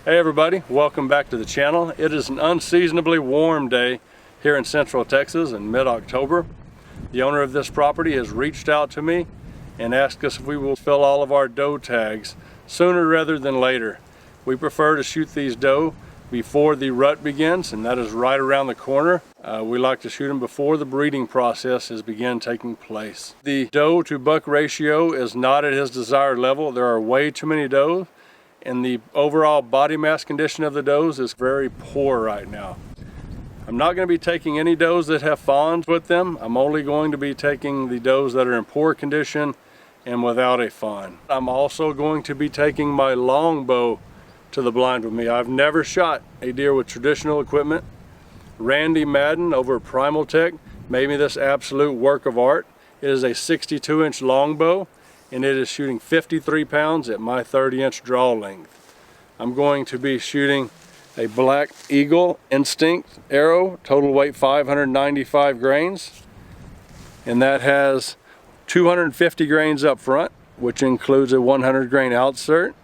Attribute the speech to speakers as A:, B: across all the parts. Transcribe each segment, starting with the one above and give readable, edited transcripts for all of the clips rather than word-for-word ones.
A: Hey everybody, welcome back to the channel. It is an unseasonably warm day here in Central Texas in mid-October. The owner of this property has reached out to me and asked us if we will fill all of our doe tags sooner rather than later. We prefer to shoot these doe before the rut begins, and that is right around the corner. We like to shoot them before the breeding process has begun taking place. The doe to buck ratio is not at his desired level. There are way too many does, and the overall body mass condition of the does is very poor right now. I'm not going to be taking any does that have fawns with them. I'm only going to be taking the does that are in poor condition and without a fawn. I'm also going to be taking my longbow to the blind with me. I've never shot a deer with traditional equipment. Randy Madden over at Primal Tech made me this absolute work of art. It is a 62-inch longbow, and it is shooting 53 pounds at my 30-inch draw length. I'm going to be shooting a Black Eagle Instinct arrow, total weight 595 grains, and that has 250 grains up front, which includes a 100 grain outsert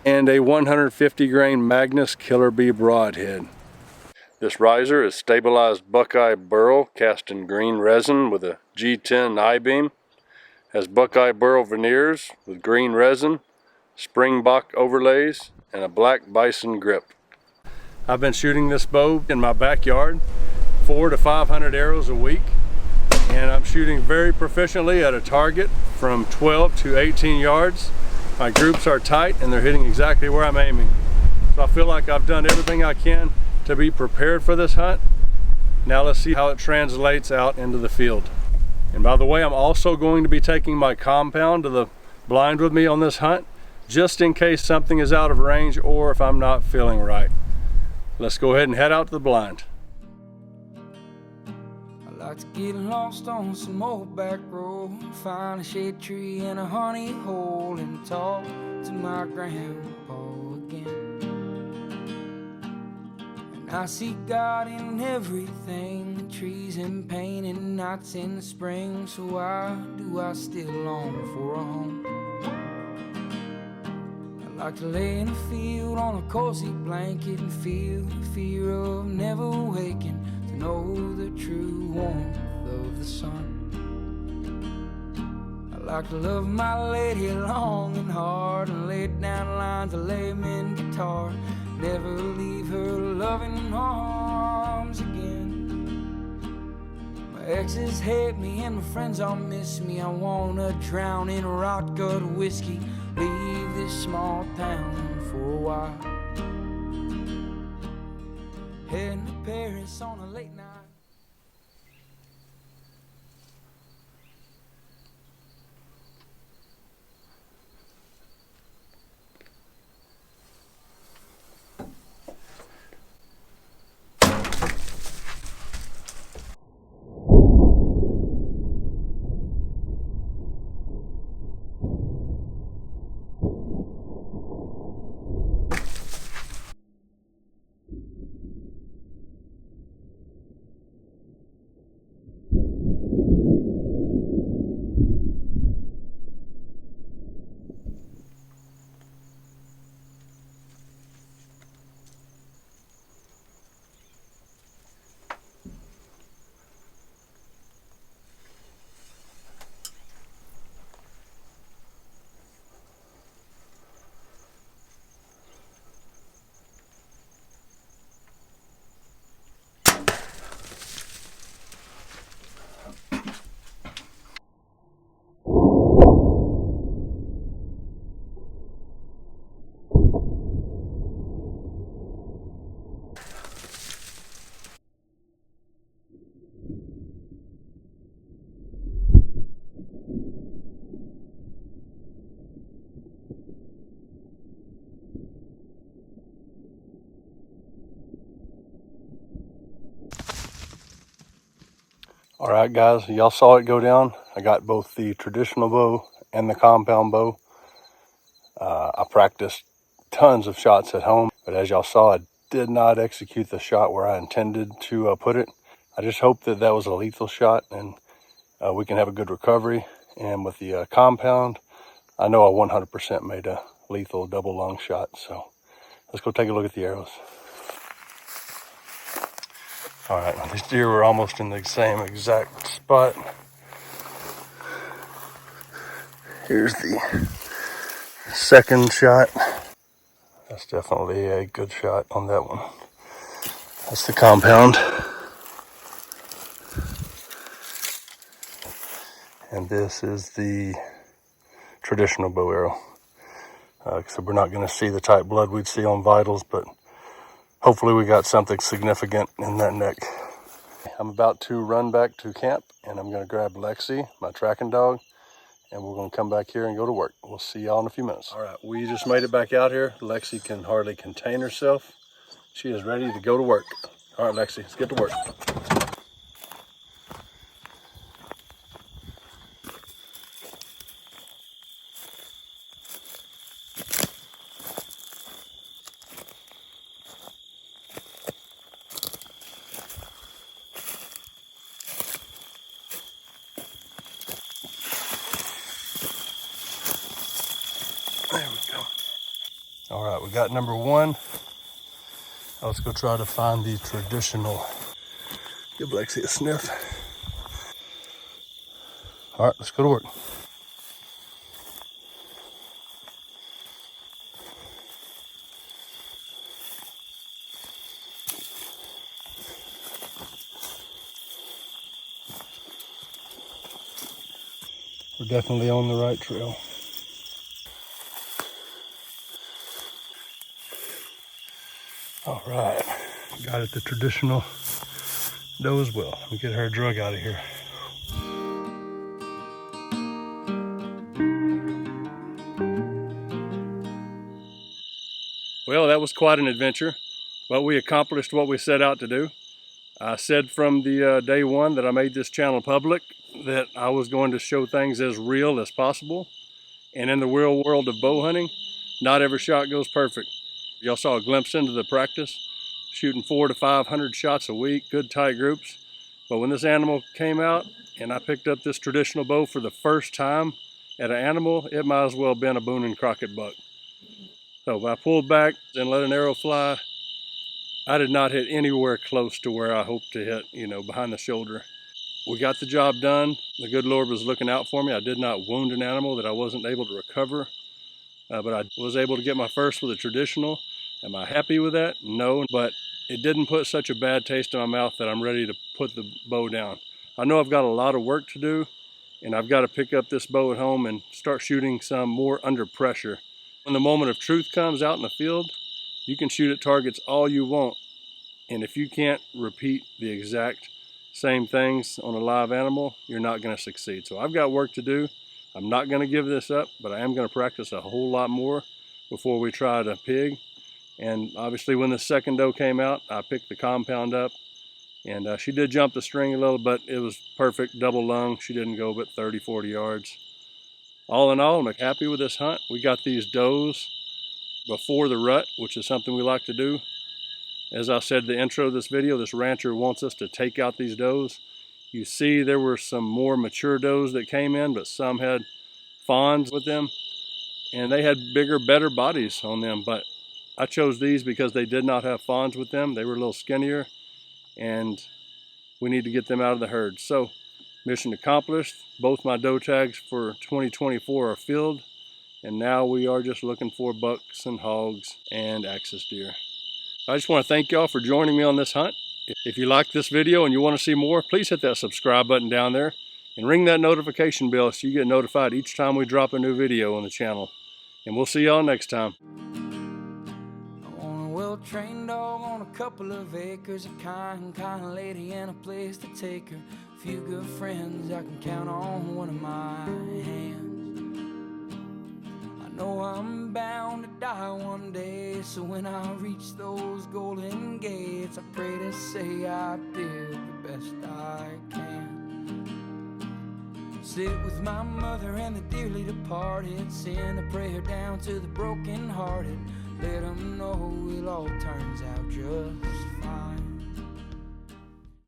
A: and a 150 grain Magnus Killer Bee broadhead. This riser is stabilized Buckeye burl cast in green resin with a G10 I-beam. Has Buckeye burl veneers with green resin, springbok overlays, and a black bison grip. I've been shooting this bow in my backyard, 400 to 500 arrows a week, and I'm shooting very proficiently at a target from 12 to 18 yards. My groups are tight and they're hitting exactly where I'm aiming. So I feel like I've done everything I can to be prepared for this hunt. Now let's see how it translates out into the field. And by the way, I'm also going to be taking my compound to the blind with me on this hunt, just in case something is out of range or if I'm not feeling right. Let's go ahead and head out to the blind.
B: I like to get lost on some old back road, find a shade tree and a honey hole, and talk to my grandpa again. And I see God in everything, trees in pain and nights in the spring. So why do I still long for a home? I like to lay in a field on a cozy blanket and feel the fear of never waking, to know the true warmth of the sun. I like to love my lady long and hard and lay down lines of layman guitar, never leave her loving arms again. My exes hate me and my friends all miss me. I wanna drown in rock-gut whiskey, leave this small town for a while, heading to Paris on a late night.
A: All right guys, y'all saw it go down. I got both the traditional bow and the compound bow. I practiced tons of shots at home, but as y'all saw, I did not execute the shot where I intended to put it. I just hope that that was a lethal shot and we can have a good recovery. And with the compound, I know I 100% made a lethal double lung shot. So Let's go take a look at the arrows. All right, these deer were almost in the same exact spot. Here's the second shot. That's definitely a good shot on that one. That's the compound. And this is the traditional bow arrow. So we're not going to see the type blood we'd see on vitals, but hopefully we got something significant in that neck. I'm about to run back to camp, and I'm going to grab Lexi, my tracking dog, and we're going to come back here and go to work. We'll see y'all in a few minutes. All right, we just made it back out here. Lexi can hardly contain herself. She is ready to go to work. All right, Lexi, let's get to work. There we go. All right, we got number one. Now let's go try to find the traditional. Give Lexi a sniff. All right, let's go to work. We're definitely on the right trail. All right, got it the traditional doe as well. Let me get her drug out of here. Well, that was quite an adventure, but we accomplished what we set out to do. I said from the day one that I made this channel public that I was going to show things as real as possible. And in the real world of bow hunting, not every shot goes perfect. Y'all saw a glimpse into the practice, shooting 400 to 500 shots a week, good tight groups. But when this animal came out and I picked up this traditional bow for the first time at an animal, it might as well have been a Boone and Crockett buck. So I pulled back and let an arrow fly. I did not hit anywhere close to where I hoped to hit, behind the shoulder. We got the job done. The good Lord was looking out for me. I did not wound an animal that I wasn't able to recover. But I was able to get my first with a traditional. Am I happy with that? No, but it didn't put such a bad taste in my mouth that I'm ready to put the bow down. I know I've got a lot of work to do, and I've got to pick up this bow at home and start shooting some more under pressure. When the moment of truth comes out in the field, you can shoot at targets all you want. And if you can't repeat the exact same things on a live animal, you're not going to succeed. So I've got work to do. I'm not going to give this up, but I am going to practice a whole lot more before we try to pig. And obviously when the second doe came out, I picked the compound up, and she did jump the string a little, but it was perfect, double lung. She didn't go but 30, 40 yards. All in all, I'm happy with this hunt. We got these does before the rut, which is something we like to do. As I said in the intro of this video, this rancher wants us to take out these does. You see there were some more mature does that came in, but some had fawns with them, and they had bigger, better bodies on them. But I chose these because they did not have fawns with them. They were a little skinnier, and we need to get them out of the herd. So, mission accomplished. Both my doe tags for 2024 are filled, and now we are just looking for bucks and hogs and axis deer. I just want to thank y'all for joining me on this hunt. If you like this video and you want to see more, please hit that subscribe button down there and ring that notification bell so you get notified each time we drop a new video on the channel. And we'll see y'all next time.
B: I want a well-trained dog on a couple of acres, a kind lady and a place to take her. A few good friends I can count on one of my hands. I know I'm bound to die one day, so when I reach those golden gates, I pray to say I did the best I can. Sit with my mother and the dearly departed, send a prayer down to the broken-hearted, let them know it all turns out just